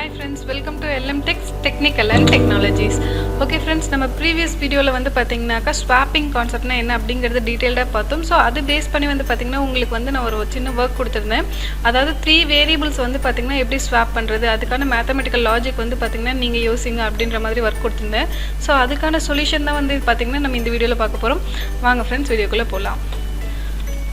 Hi friends, welcome to LM TECHS Technical and Technologies. Okay friends, நம்ம previous வீடியோல வந்து பாத்தீங்கன்னாக்கா swapping கான்செப்ட்னா என்ன அப்படிங்கறது டீடைலா பார்த்தோம். சோ அது பேஸ் பண்ணி வந்து பாத்தீங்கன்னா உங்களுக்கு வந்து நான் ஒரு சின்ன வர்க் கொடுத்திருந்தேன். அதாவது 3 வேரியபிள்ஸ் வந்து பாத்தீங்கன்னா எப்படி ஸ்வாப் பண்றது, அதுக்கான மேத்தமேட்டிக்கல் லாஜிக் வந்து பாத்தீங்கன்னா நீங்க யோசிங்க அப்படின்ற மாதிரி வர்க் கொடுத்திருந்தேன். சோ அதுக்கான சொல்யூஷன் தான் வந்து பாத்தீங்கன்னா நம்ம இந்த வீடியோல பார்க்க போறோம். வாங்க friends வீடியோக்குள்ள போலாம்.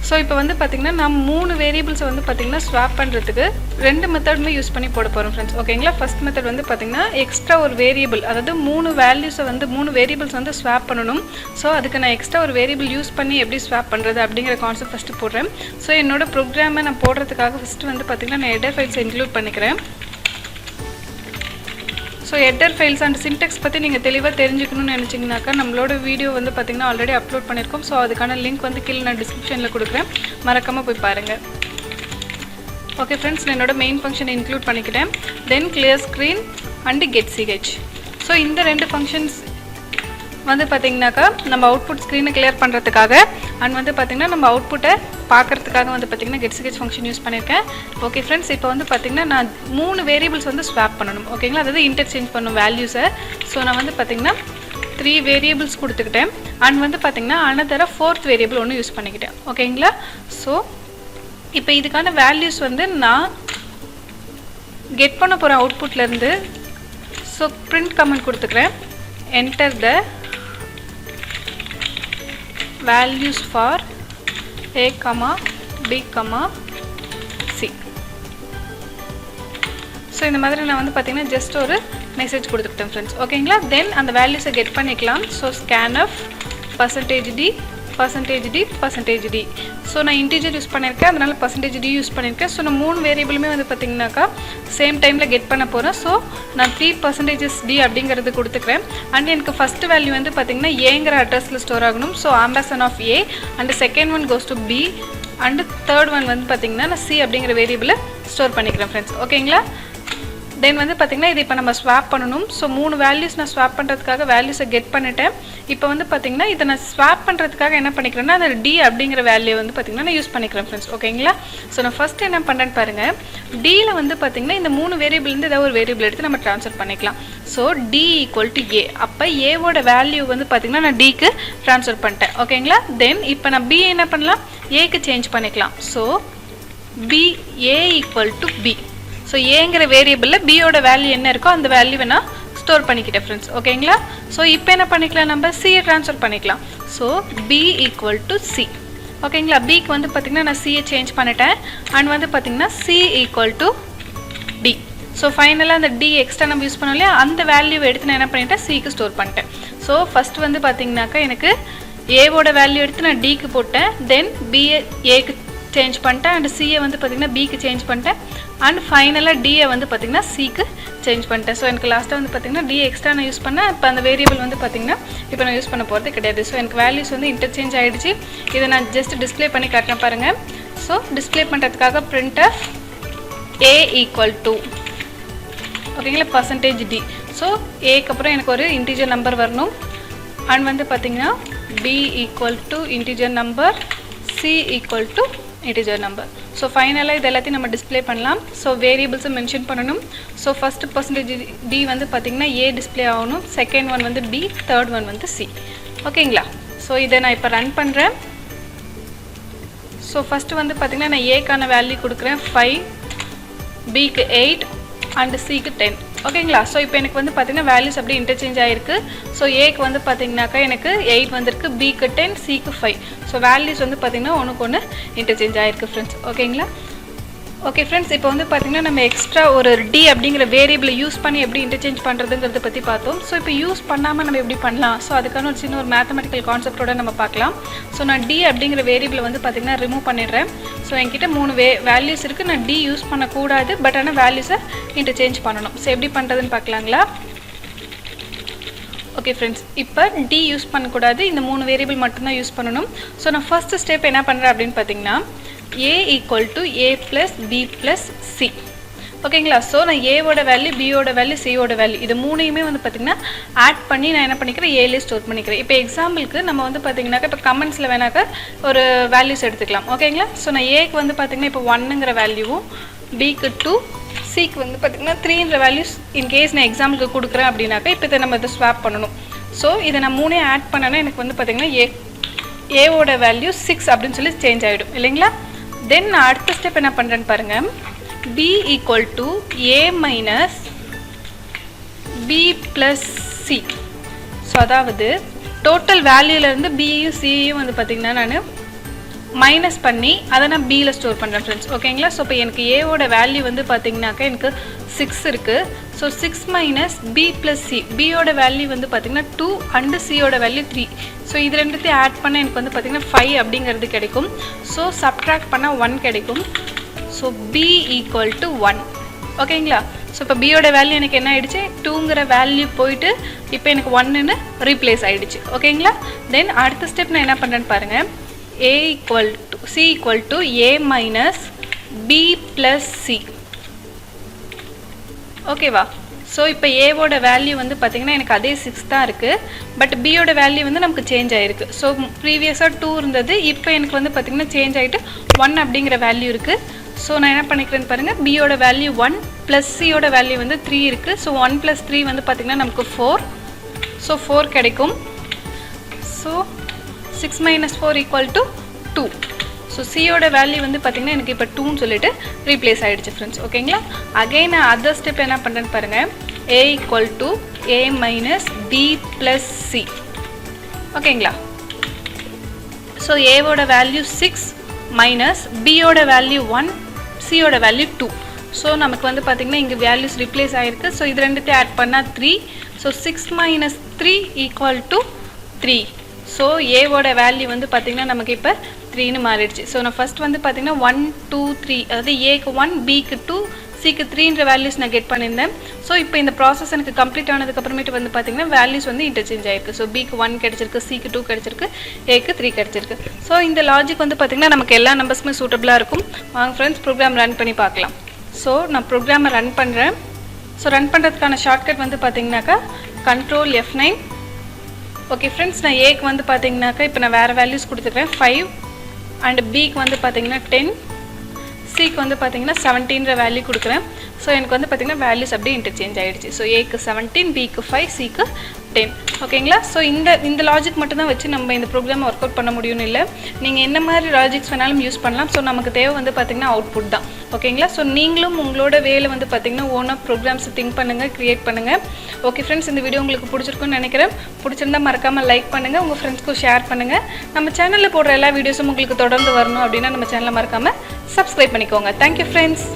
So இப்போ வந்து பாத்தீங்கன்னா நான் மூணு வேரியபிள்ஸ் வந்து பாத்தீங்கன்னா ஸ்வாப் பண்றதுக்கு ரெண்டு மெத்தட்மே யூஸ் பண்ணி போட போறோம் फ्रेंड्स. ஓகேங்களா? ஃபர்ஸ்ட் மெத்தட் வந்து பாத்தீங்கன்னா எக்ஸ்ட்ரா ஒரு வேரியபிள், அதாவது மூணு வேல்யூஸ் வந்து மூணு வேரியபிள்ஸ் வந்து ஸ்வாப் பண்ணனும். சோ அதுக்கு நான் எக்ஸ்ட்ரா ஒரு வேரியபிள் யூஸ் பண்ணி எப்படி ஸ்வாப் பண்றது அப்படிங்கற கான்செப்ட் ஃபர்ஸ்ட் போடுறேன். சோ என்னோட புரோகிராமை நான் போடுறதுக்காக ஃபர்ஸ்ட் வந்து பாத்தீங்கன்னா நான் ஹெடர் ஃபைல்ஸ் இன்க்ளூட் பண்ணிக்கிறேன். So header files and syntax பத்தி நீங்க தெளிவா தெரிஞ்சுக்கணும்னு நினைச்சீங்கனாக்கா நம்மளோட வீடியோ வந்து பாத்தீங்கன்னா ஆல்ரெடி அப்லோட் பண்ணிருக்கோம். சோ அதுக்கான லிங்க் வந்து கீழ நான் டிஸ்கிரிப்ஷன்ல கொடுக்கிறேன். மறக்காம போய் பாருங்க. ஓகே फ्रेंड्स, நான் என்னோட மெயின் ஃபங்க்ஷனை இன்க்ளூட் பண்ணிக்கிறேன். then clear screen and get ch. So இந்த ரெண்டு ஃபங்க்ஷன்ஸ் வந்து பாத்தீங்கன்னாக்கா நம்ம அவுட்புட் ஸ்கிரீனை கிளியர் பண்றதுக்காக and வந்து பாத்தீங்கன்னா நம்ம அவுட்புட்டை பார்க்கிறதுக்காக வந்து பாத்தீங்கன்னா get ch ஃபங்க்ஷன் யூஸ் பண்ணிருக்கேன். ஓகே फ्रेंड्स, இப்போ வந்து பாத்தீங்கன்னா நான் மூணு வேரியபிள்ஸ் வந்து ஸ்வாப் பண்ணனும். ஓகேங்களா? அதாவது இன்டர்சேஞ்ச் பண்ணனும் வேல்யூஸை. சோ நான் வந்து பாத்தீங்கன்னா 3 வேரியபிள்ஸ் கொடுத்துக்கிட்டேன் and வந்து பாத்தீங்கன்னா another fourth வேரியபிள் ஒன்னு யூஸ் பண்ணிக்கிட்டேன். ஓகேங்களா? சோ இப்போ இதுக்கான வேல்யூஸ் வந்து நான் கெட் பண்ண போற அவுட்புட்ல இருந்து சோ print கமாண்ட் கொடுத்துக்கிறேன். enter the values for a, b, c. so இந்த மாதிரி நான் வந்து பாத்தீங்கன்னா just ஒரு மெசேஜ் கொடுத்துட்டேன் फ्रेंड्स. ஓகேங்களா? then அந்த வேல்யூஸை கெட் பண்ணிக்கலாம். so scanf %d %d %d. so நான் இன்டிஜர் யூஸ் பண்ணிருக்கேன், அதனால %d யூஸ் பண்ணிருக்கேன். so நான் மூணு வேரியபிளுமே வந்து பாத்தீங்கன்னாக்கா சேம் டைம்ல கெட் பண்ண போறேன். so நான் 3%d அப்படிங்கறது கொடுத்துக்கிறேன். and எனக்கு ஃபர்ஸ்ட் வேல்யூ வந்து பாத்தீங்கன்னா a ங்கற அட்ரஸ்ல ஸ்டோர் ஆகணும். so ampersand of a and second one goes to b and third one வந்து பாத்தீங்கன்னா நான் c அப்படிங்கற வேரியபிளை ஸ்டோர் பண்ணிக்கிறேன் फ्रेंड्स. ஓகேங்களா? then வந்து பாத்தீங்கன்னா இது இப்ப நம்ம ஸ்வாப் பண்ணனும். சோ மூணு வேல்யூஸ் நான் ஸ்வாப் பண்றதுக்காக வேல்யூஸை கெட் பண்ணிட்டேன். இப்போ வந்து பாத்தீங்கன்னா இத நான் ஸ்வாப் பண்றதுக்காக என்ன பண்ணிக்கிறேன்னா அந்த d அப்படிங்கற வேல்யூ வந்து பாத்தீங்கன்னா நான் யூஸ் பண்ணிக்கிறேன் फ्रेंड्स. ஓகேங்களா? சோ நான் ஃபர்ஸ்ட் என்ன பண்றேன்னு பாருங்க. d ல வந்து பாத்தீங்கன்னா இந்த மூணு வேரியபிள்ல இருந்து ஏதாவது ஒரு வேரியபிள் எடுத்து நம்ம ட்ரான்ஸ்ஃபர் பண்ணிக்கலாம். So d a. அப்ப a ஓட வேல்யூ வந்து பாத்தீங்கன்னா நான் d க்கு ட்ரான்ஸ்ஃபர் பண்ணிட்டேன். ஓகேங்களா? then இப்போ நான் b என்ன பண்ணலாம்? a க்கு சேஞ்ச் பண்ணிக்கலாம். So b a b. so a ங்கற வேரியபிள்ல b ஓட வேல்யூ என்ன இருக்கோ அந்த வேல்யூவை நான் ஸ்டோர் பண்ணிக்கிட்டேன் फ्रेंड्स. ஓகேங்களா? சோ இப்போ என்ன பண்ணிக்கலாம், நம்ம c யை ட்ரான்ஸ்ஃபர் பண்ணிக்கலாம். So b c. ஓகேங்களா? b க்கு வந்து பாத்தீங்கன்னா நான் c யை சேஞ்ச் பண்ணிட்டேன் and வந்து பாத்தீங்கன்னா c d. சோ ஃபைனலா அந்த d எக்ஸ்ட்ரா நம்ம யூஸ் பண்ணோம்ல அந்த வேல்யூவை எடுத்து நான் என்ன பண்ணிட்டேன், c க்கு ஸ்டோர் பண்ணிட்டேன். சோ ஃபர்ஸ்ட் வந்து பாத்தீங்கன்னாக்கா எனக்கு a ஓட வேல்யூ எடுத்து நான் d க்கு போட்டேன், then b a க்கு சேஞ்ச் பண்ணிட்டேன் and c யை வந்து பாத்தீங்கன்னா b க்கு சேஞ்ச் பண்ணிட்டேன் and ஃபைனலா d யை வந்து பாத்தீங்கன்னா c க்கு சேஞ்ச் பண்ணிட்டேன். சோ எனக்கு லாஸ்டா வந்து பாத்தீங்கன்னா d எக்ஸ்ட்ரா நான் யூஸ் பண்ணேன். இப்போ அந்த வேரியபிள் வந்து பாத்தீங்கன்னா இப்போ நான் யூஸ் பண்ண போறது கிடையாது. சோ எனக்கு வேல்யூஸ் வந்து இன்டர்சேஞ்ச் ஆயிடுச்சு. இத நான் ஜஸ்ட் டிஸ்ப்ளே பண்ணி காட்டுறேன் பாருங்க. சோ டிஸ்ப்ளே பண்றதுக்காக printf a = ஓகேங்களா %d. சோ a க்கு அப்புறம் எனக்கு ஒரு இன்டிஜர் நம்பர் வரணும் and வந்து பாத்தீங்கன்னா b = integer number, c = integer number. so finally இது எல்லாத்தையும் நம்ம டிஸ்ப்ளே பண்ணலாம். so variables மென்ஷன் பண்ணனும். so first %d வந்து பாத்தீங்கன்னா a டிஸ்ப்ளே ஆகணும், செகண்ட் ஒன் வந்து b, தேர்ட் ஒன் வந்து c. ஓகேங்களா? so இத நான் இப்ப ரன் பண்றேன். so first வந்து பாத்தீங்கன்னா நான் a க்கான வேல்யூ கொடுக்கிறேன் 5, b க்கு 8 and c க்கு 10. ஓகேங்களா? சோ இப்போ எனக்கு வந்து பாத்தீங்கன்னா வேல்யூஸ் அப்படியே இன்டர்சேஞ்ச் ஆயிருக்கு. சோ a க்கு வந்து பாத்தீங்கன்னாக்கா எனக்கு 8 வந்திருக்கு, b க்கு 10, c க்கு 5. சோ வேல்யூஸ் வந்து பாத்தீங்கன்னா ஒண்ணுக்கு ஒண்ணு இன்டர்சேஞ்ச் ஆயிருக்கு फ्रेंड्स. ஓகேங்களா? ஓகே फ्रेंड्स, இப்போ வந்து பாத்தீங்கன்னா நம்ம எக்ஸ்ட்ரா ஒரு d அப்படிங்கற வேரியபிளை யூஸ் பண்ணி எப்படி இன்டர்சேஞ்ச் பண்றதுங்கறத பத்தி பார்த்தோம். சோ இப்போ யூஸ் பண்ணாம நம்ம எப்படி பண்ணலாம்? சோ அதுக்கான ஒரு சின்ன ஒரு மேத்தமேட்டிக்கல் கான்செப்டோட நம்ம பார்க்கலாம். சோ நான் d அப்படிங்கற வேரியபிளை வந்து பாத்தீங்கன்னா ரிமூவ் பண்ணிடுறேன். சோ என்கிட்ட மூணு வேல்யூஸ் இருக்கு, நான் d யூஸ் பண்ண கூடாது, பட் ஆனா வேல்யூஸை இன்டர்சேஞ்ச் பண்ணனும். சோ எப்படி பண்றதுன்னு பார்க்கலாங்களா? ஓகே फ्रेंड्स, இப்போ d யூஸ் பண்ண கூடாது, இந்த மூணு வேரியபிள் மட்டும் தான் யூஸ் பண்ணனும். சோ நான் ஃபர்ஸ்ட் ஸ்டெப் என்ன பண்றேன் அப்படினு பாத்தீங்கன்னா a = a + b + c. ஓகேங்களா? சோ நான் a ஓட வேல்யூ, b ஓட வேல்யூ, c ஓட வேல்யூ இது மூணையுமே வந்து பாத்தீங்கன்னா ஆட் பண்ணி நான் என்ன பண்ணிக்கிறேன், a ல ஸ்டோர் பண்ணிக்கிறேன். இப்போ எக்ஸாம்பிளுக்கு நம்ம வந்து பாத்தீங்கன்னா இப்போ கமெண்ட்ஸ்ல வேணாக்க ஒரு வேல்யூஸ் எடுத்துக்கலாம். ஓகேங்களா? சோ நான் a க்கு வந்து பாத்தீங்கன்னா இப்போ 1ங்கற வேல்யூவும், b க்கு 2, சிக்கு வந்து பார்த்திங்கன்னா 3ன்ற வேல்யூஸ் இன்கேஸ் நான் எக்ஸாம்பிளுக்கு கொடுக்குறேன் அப்படின்னாக்கா இப்போ இதை நம்ம இதை ஸ்வாப் பண்ணணும். ஸோ இதை நான் 3 ஆட் பண்ணேன்னா எனக்கு வந்து பார்த்திங்கன்னா ஏவோட வேல்யூ 6 அப்படின்னு சொல்லி சேஞ்ச் ஆகிடும் இல்லைங்களா. தென் நான் அடுத்த ஸ்டெப் என்ன பண்ணுறேன்னு பாருங்கள். b equal to a minus b plus C. So அதாவது டோட்டல் வேல்யூலேருந்து பியும் சியும் வந்து பார்த்திங்கன்னா நான் மைனஸ் பண்ணி அதை நான் பியில் ஸ்டோர் பண்ணுறேன் ஃப்ரெண்ட்ஸ். ஓகேங்களா. ஸோ இப்போ எனக்கு ஏவோட வேல்யூ வந்து பார்த்திங்கனாக்கா எனக்கு 6 இருக்குது. So 6 minus B plus C. பியோட வேல்யூ வந்து பார்த்திங்கன்னா 2 அண்டு சியோட வேல்யூ 3. ஸோ இது ரெண்டுத்தையும் ஆட் பண்ண எனக்கு வந்து பார்த்திங்கன்னா 5 அப்படிங்கிறது கிடைக்கும். ஸோ சப்ட்ராக்ட் பண்ணால் 1 கிடைக்கும். So B equal to 1. ஓகேங்களா. ஸோ இப்போ பியோட வேல்யூ எனக்கு என்ன ஆகிடுச்சு, 2ங்கிற வேல்யூ போயிட்டு இப்போ எனக்கு 1ன்னு ரீப்ளேஸ் ஆகிடுச்சு. ஓகேங்களா. தென் அடுத்த ஸ்டெப் நான் என்ன பண்ணுறேன்னு பாருங்கள். a equal to c equal to a minus b plus c. ஓகேவா. ஸோ இப்போ ஏவோட வேல்யூ வந்து பார்த்திங்கன்னா எனக்கு அதே 6 தான் இருக்குது. பட் பியோட வேல்யூ வந்து நமக்கு சேஞ்ச் ஆகிருக்கு. ஸோ ப்ரீவியஸாக 2 இருந்தது, இப்போ எனக்கு வந்து பார்த்திங்கன்னா சேஞ்ச் ஆகிட்டு 1 அப்படிங்கிற வேல்யூ இருக்குது. ஸோ நான் என்ன பண்ணிக்கிறேன்னு பாருங்கள். பியோட வேல்யூ 1 ப்ளஸ் சியோட வேல்யூ வந்து 3 இருக்குது. ஸோ 1 + 3 வந்து பார்த்திங்கன்னா நமக்கு 4. ஸோ 4 கிடைக்கும். So 6 minus 4 equal to 2. So சியோட வேல்யூ வந்து பார்த்திங்கன்னா எனக்கு இப்போ 2ன்னு சொல்லிட்டு ரீப்ளேஸ் ஆகிடுச்சு ஃப்ரெண்ட்ஸ். ஓகேங்களா. அகைன் நான் அதர் ஸ்டெப் என்ன பண்ணுறேன்னு பாருங்கள். a equal to a minus b plus c. ஓகேங்களா. ஸோ ஏவோட வேல்யூ 6 மைனஸ் பியோட வேல்யூ 1, சியோட வேல்யூ 2. ஸோ நமக்கு வந்து பார்த்திங்கன்னா இங்கே வேல்யூஸ் ரீப்ளேஸ் ஆகிருக்கு. ஸோ இது ரெண்டுத்தையும் ஆட் பண்ணால் 3. So 6 minus 3 equal to 3. So ஏவோட வேல்யூ வந்து பார்த்திங்கன்னா நமக்கு இப்போ 3ன்னு மாறிடுச்சு. ஸோ நான் ஃபஸ்ட் வந்து பார்த்திங்கன்னா 1 2 3 அதாவது ஏக்கு 1 பிக்கு 2 சிக்கு 3ன்ற வேல்யூஸ் நான் கெட் பண்ணியிருந்தேன். ஸோ இப்போ இந்த ப்ராசஸ் எனக்கு கம்ப்ளீட் ஆனதுக்கப்புறமேட்டு வந்து பார்த்திங்கன்னா வேல்யூஸ் வந்து இன்டர்சேஞ்ச் ஆகிருக்கு. ஸோ பிக்கு 1 கிடச்சிருக்கு, சிக்கு 2 கிடச்சிருக்கு, ஏக்கு 3 கிடச்சிருக்கு. ஸோ இந்த லாஜிக் வந்து பார்த்திங்கன்னா நமக்கு எல்லா நம்பர்ஸுமே சூட்டபிளாக இருக்கும். வாங்க ஃப்ரெண்ட்ஸ் ப்ரோக்ராம் ரன் பண்ணி பார்க்கலாம். ஸோ நான் ப்ரோக்ராமை ரன் பண்ணுறேன். ஸோ ரன் பண்ணுறதுக்கான ஷார்ட்கட் வந்து பார்த்திங்கனாக்கா கண்ட்ரோல் F9. ஓகே ஃப்ரெண்ட்ஸ், நான் ஏக்கு வந்து பார்த்திங்கனாக்கா இப்போ நான் வேறு வேல்யூஸ் கொடுத்துருக்கேன் 5 அண்ட் பிக்கு வந்து பார்த்திங்கன்னா 10, சிக்கு வந்து பார்த்திங்கன்னா 17ன்ற வேல்யூ கொடுக்குறேன். ஸோ எனக்கு வந்து பார்த்திங்கன்னா வேல்யூஸ் அப்படியே இன்டர்சேஞ்ச் ஆகிடுச்சு. ஸோ ஏக்கு 17, பிக்கு 5, சிக்கு 10. ஓகேங்களா. ஸோ இந்த லாஜிக் மட்டும் தான் வச்சு நம்ம இந்த ப்ரோக்ராம் ஒர்க் அவுட் பண்ண முடியும்னு இல்லை. நீங்கள் என்ன மாதிரி லாஜிக்ஸ் வேணாலும் யூஸ் பண்ணலாம். ஸோ நமக்கு தேவை வந்து பார்த்திங்கன்னா அவுட்புட் தான். ஓகேங்களா. ஸோ நீங்களும் உங்களோட வேலை வந்து பார்த்திங்கன்னா ஓனாக ப்ரோக்ராம்ஸ் திங்க் பண்ணுங்கள், க்ரியேட் பண்ணுங்கள். ஓகே ஃப்ரெண்ட்ஸ், இந்த வீடியோ உங்களுக்கு பிடிச்சிருக்குன்னு நினைக்கிறேன். பிடிச்சிருந்தால் மறக்காமல் லைக் பண்ணுங்கள், உங்கள் ஃப்ரெண்ட்ஸ்க்கும் ஷேர் பண்ணுங்கள். நம்ம சேனலில் போடுற எல்லா வீடியோஸும் உங்களுக்கு தொடர்ந்து வரணும் அப்படின்னா நம்ம சேனலை மறக்காமல் சப்ஸ்கிரைப் பண்ணிக்கோங்க. Thank you friends.